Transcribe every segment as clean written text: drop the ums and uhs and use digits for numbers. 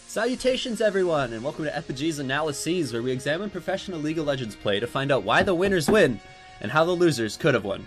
Salutations everyone, and welcome to Epigee's Analyses, where we examine professional League of Legends play to find out why the winners win, and how the losers could have won.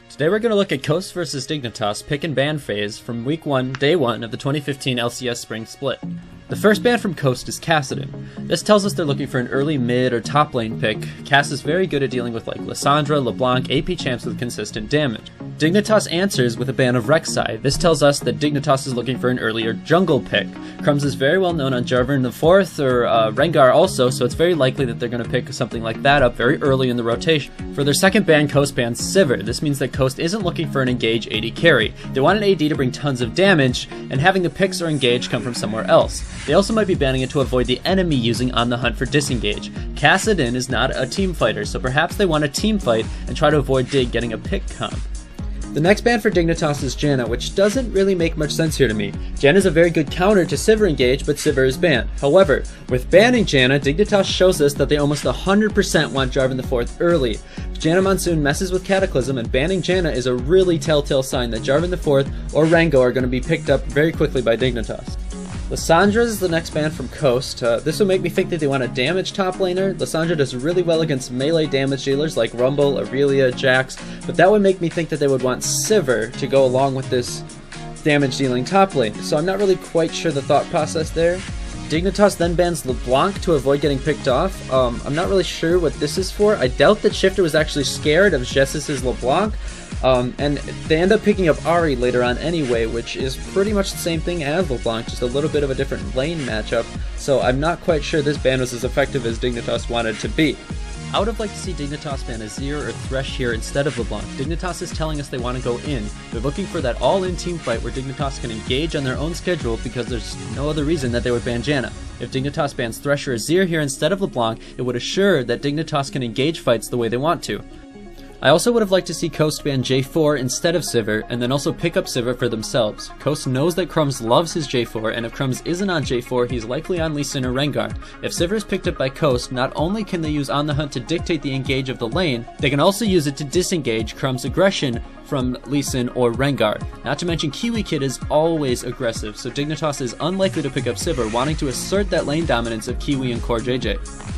Today we're going to look at Coast vs Dignitas pick and ban phase from Week 1, Day 1 of the 2015 LCS Spring Split. The first ban from Coast is Kassadin. This tells us they're looking for an early mid or top lane pick. Cass is very good at dealing with like Lissandra, LeBlanc, AP champs with consistent damage. Dignitas answers with a ban of Rek'Sai. This tells us that Dignitas is looking for an earlier jungle pick. Crumbs is very well known on Jarvan IV or Rengar also, so it's very likely that they're going to pick something like that up very early in the rotation. For their second ban, Coast bans Sivir. This means that Coast isn't looking for an engage AD carry. They want an AD to bring tons of damage, and having the picks or engage come from somewhere else. They also might be banning it to avoid the enemy using On the Hunt for disengage. Kassadin is not a team fighter, so perhaps they want a team fight and try to avoid Dig getting a pick comp. The next ban for Dignitas is Janna, which doesn't really make much sense here to me. Janna is a very good counter to Sivir engage, but Sivir is banned. However, with banning Janna, Dignitas shows us that they almost 100% want Jarvan IV early. Janna Monsoon messes with Cataclysm, and banning Janna is a really telltale sign that Jarvan IV or Rengar are going to be picked up very quickly by Dignitas. Lissandra is the next ban from Coast. This will make me think that they want a damage top laner. Lissandra does really well against melee damage dealers like Rumble, Aurelia, Jax, but that would make me think that they would want Sivir to go along with this damage dealing top lane, so I'm not really quite sure the thought process there. Dignitas then bans LeBlanc to avoid getting picked off. I'm not really sure what this is for. I doubt that Shifter was actually scared of Jessus's LeBlanc. And they end up picking up Ahri later on anyway, which is pretty much the same thing as LeBlanc, just a little bit of a different lane matchup, so I'm not quite sure this ban was as effective as Dignitas wanted to be. I would have liked to see Dignitas ban Azir or Thresh here instead of LeBlanc. Dignitas is telling us they want to go in. They're looking for that all-in team fight where Dignitas can engage on their own schedule because there's no other reason that they would ban Janna. If Dignitas bans Thresh or Azir here instead of LeBlanc, it would assure that Dignitas can engage fights the way they want to. I also would have liked to see Coast ban J4 instead of Sivir, and then also pick up Sivir for themselves. Coast knows that Crumbs loves his J4, and if Crumbs isn't on J4, he's likely on Lee Sin or Rengar. If Sivir is picked up by Coast, not only can they use On the Hunt to dictate the engage of the lane, they can also use it to disengage Crumbs' aggression from Lee Sin or Rengar. Not to mention Kiwi Kid is always aggressive, so Dignitas is unlikely to pick up Sivir, wanting to assert that lane dominance of Kiwi and Core JJ.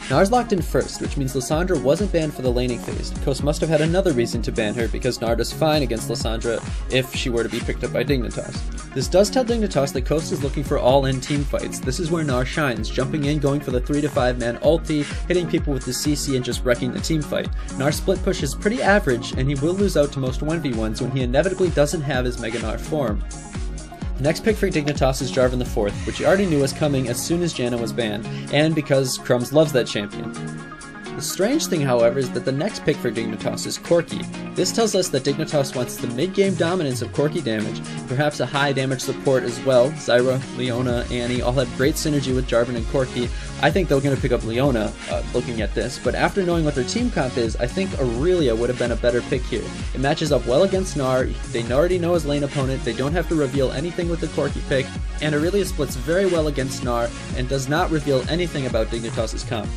Nar's locked in first, which means Lissandra wasn't banned for the laning phase. Coast must have had another reason to ban her because Nar does fine against Lissandra if she were to be picked up by Dignitas. This does tell Dignitas that Coast is looking for all-in team fights. This is where Nar shines, jumping in, going for the 3 to 5 man ulti, hitting people with the CC and just wrecking the team fight. Nar's split push is pretty average, and he will lose out to most 1v1s when he inevitably doesn't have his Mega Gnar form. The next pick for Dignitas is Jarvan IV, which he already knew was coming as soon as Janna was banned, and because Crumbs loves that champion. The strange thing, however, is that the next pick for Dignitas is Corki. This tells us that Dignitas wants the mid-game dominance of Corki damage, perhaps a high damage support as well. Zyra, Leona, Annie all have great synergy with Jarvan and Corki. I think they're going to pick up Leona looking at this, but after knowing what their team comp is, I think Aurelia would have been a better pick here. It matches up well against Gnar, they already know his lane opponent, they don't have to reveal anything with the Corki pick, and Aurelia splits very well against Gnar and does not reveal anything about Dignitas' comp.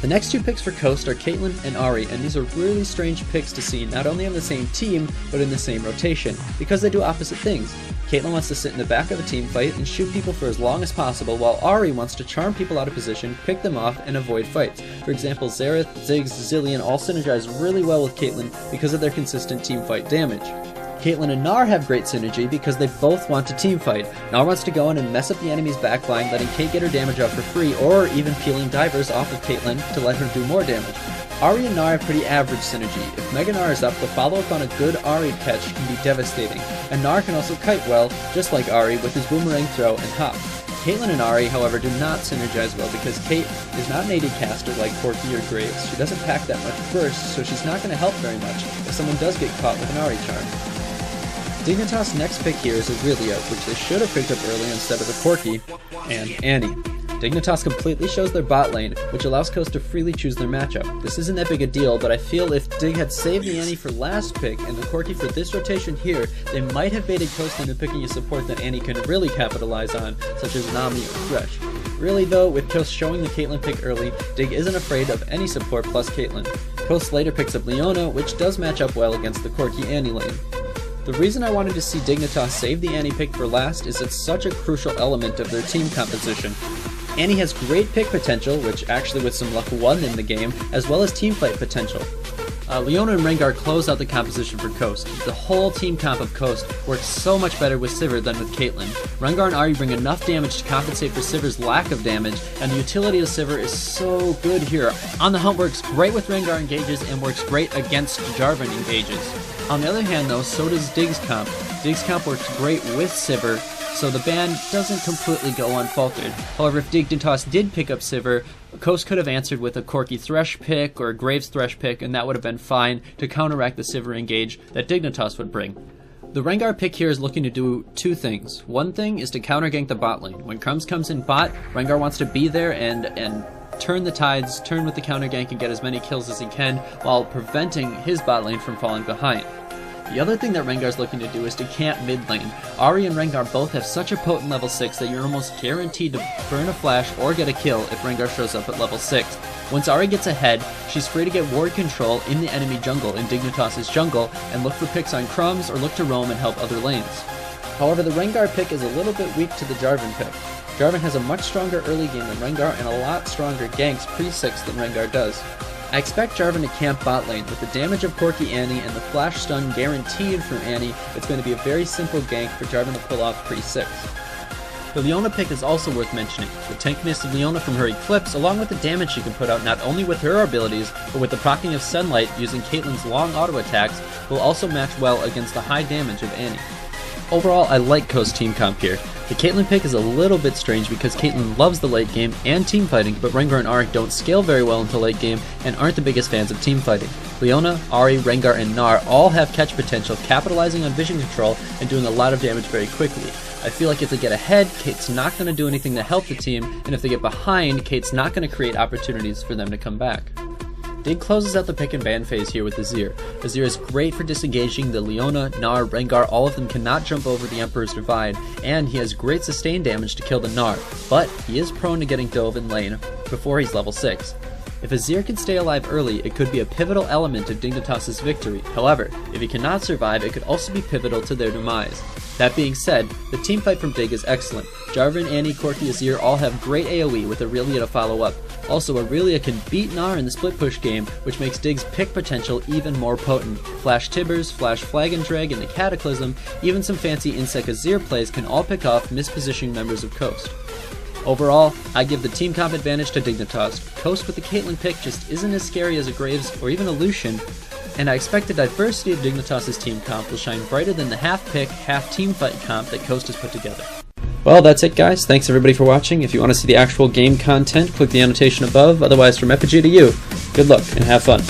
The next two picks for Coast are Caitlyn and Ahri, and these are really strange picks to see not only on the same team, but in the same rotation, because they do opposite things. Caitlyn wants to sit in the back of a team fight and shoot people for as long as possible, while Ahri wants to charm people out of position, pick them off, and avoid fights. For example, Xerath, Ziggs, Zilean all synergize really well with Caitlyn because of their consistent team fight damage. Caitlyn and Gnar have great synergy because they both want to teamfight. Gnar wants to go in and mess up the enemy's backline, letting Kate get her damage out for free, or even peeling divers off of Caitlyn to let her do more damage. Ahri and Gnar have pretty average synergy. If Mega Gnar is up, the follow-up on a good Ahri catch can be devastating, and Gnar can also kite well, just like Ahri, with his boomerang throw and hop. Caitlyn and Ahri, however, do not synergize well because Kate is not an AD caster like Corki or Graves. She doesn't pack that much burst, so she's not going to help very much if someone does get caught with an Ahri charm. Dignitas' next pick here is Aurelia, which they should have picked up early instead of a Corki, and Annie. Dignitas completely shows their bot lane, which allows Coast to freely choose their matchup. This isn't that big a deal, but I feel if Dig had saved the Annie for last pick and the Corki for this rotation here, they might have baited Coast into picking a support that Annie can really capitalize on, such as Nami or Thresh. Really though, with Coast showing the Caitlyn pick early, Dig isn't afraid of any support plus Caitlyn. Coast later picks up Leona, which does match up well against the Corki Annie lane. The reason I wanted to see Dignitas save the Annie pick for last is it's such a crucial element of their team composition. Annie has great pick potential, which actually with some luck won in the game, as well as teamfight potential. Leona and Rengar close out the composition for Coast. The whole team comp of Coast works so much better with Sivir than with Caitlyn. Rengar and Ahri bring enough damage to compensate for Sivir's lack of damage, and the utility of Sivir is so good here. On the hunt works great with Rengar engages and works great against Jarvan engages. On the other hand though, so does Dig's comp. Dig's comp works great with Sivir, so the ban doesn't completely go unfaltered. However, if Dignitas did pick up Sivir, Coast could have answered with a Corki Thresh pick or a Graves Thresh pick, and that would have been fine to counteract the Sivir engage that Dignitas would bring. The Rengar pick here is looking to do two things. One thing is to counter gank the bot lane. When Crumbs comes in bot, Rengar wants to be there and turn the tides, turn with the counter gank and get as many kills as he can while preventing his bot lane from falling behind. The other thing that Rengar's looking to do is to camp mid lane. Ahri and Rengar both have such a potent level 6 that you're almost guaranteed to burn a flash or get a kill if Rengar shows up at level 6. Once Ahri gets ahead, she's free to get ward control in the enemy jungle, in Dignitas' jungle, and look for picks on Crumbs or look to roam and help other lanes. However, the Rengar pick is a little bit weak to the Jarvan pick. Jarvan has a much stronger early game than Rengar and a lot stronger ganks pre-6 than Rengar does. I expect Jarvan to camp bot lane. With the damage of Corki Annie and the flash stun guaranteed from Annie, it's going to be a very simple gank for Jarvan to pull off pre-6. The Leona pick is also worth mentioning. The tankiness of Leona from her Eclipse, along with the damage she can put out not only with her abilities, but with the proccing of Sunlight using Caitlyn's long auto attacks, will also match well against the high damage of Annie. Overall, I like Coast team comp here. The Caitlyn pick is a little bit strange because Caitlyn loves the late game and teamfighting, but Rengar and Ahri don't scale very well into late game and aren't the biggest fans of teamfighting. Leona, Ahri, Rengar, and Gnar all have catch potential, capitalizing on vision control and doing a lot of damage very quickly. I feel like if they get ahead, Kate's not going to do anything to help the team, and if they get behind, Kate's not going to create opportunities for them to come back. Dig closes out the pick and ban phase here with Azir. Azir is great for disengaging the Leona, Gnar, Rengar, all of them cannot jump over the Emperor's Divide, and he has great sustain damage to kill the Gnar, but he is prone to getting dove in lane before he's level 6. If Azir can stay alive early, it could be a pivotal element of Dignitas' victory. However, if he cannot survive, it could also be pivotal to their demise. That being said, the teamfight from Dig is excellent. Jarvan, Annie, Corki, Azir all have great AoE with Aurelia to follow up. Also, Aurelia can beat Gnar in the split push game, which makes Dig's pick potential even more potent. Flash Tibbers, Flash Flag and Drag, and the Cataclysm, even some fancy Insec Azir plays can all pick off mispositioned members of Coast. Overall, I give the team comp advantage to Dignitas. Coast with the Caitlyn pick just isn't as scary as a Graves or even a Lucian, and I expect the diversity of Dignitas' team comp will shine brighter than the half pick, half team fight comp that Coast has put together. Well, that's it guys. Thanks everybody for watching. If you want to see the actual game content, click the annotation above. Otherwise, from Epigee to you, good luck and have fun.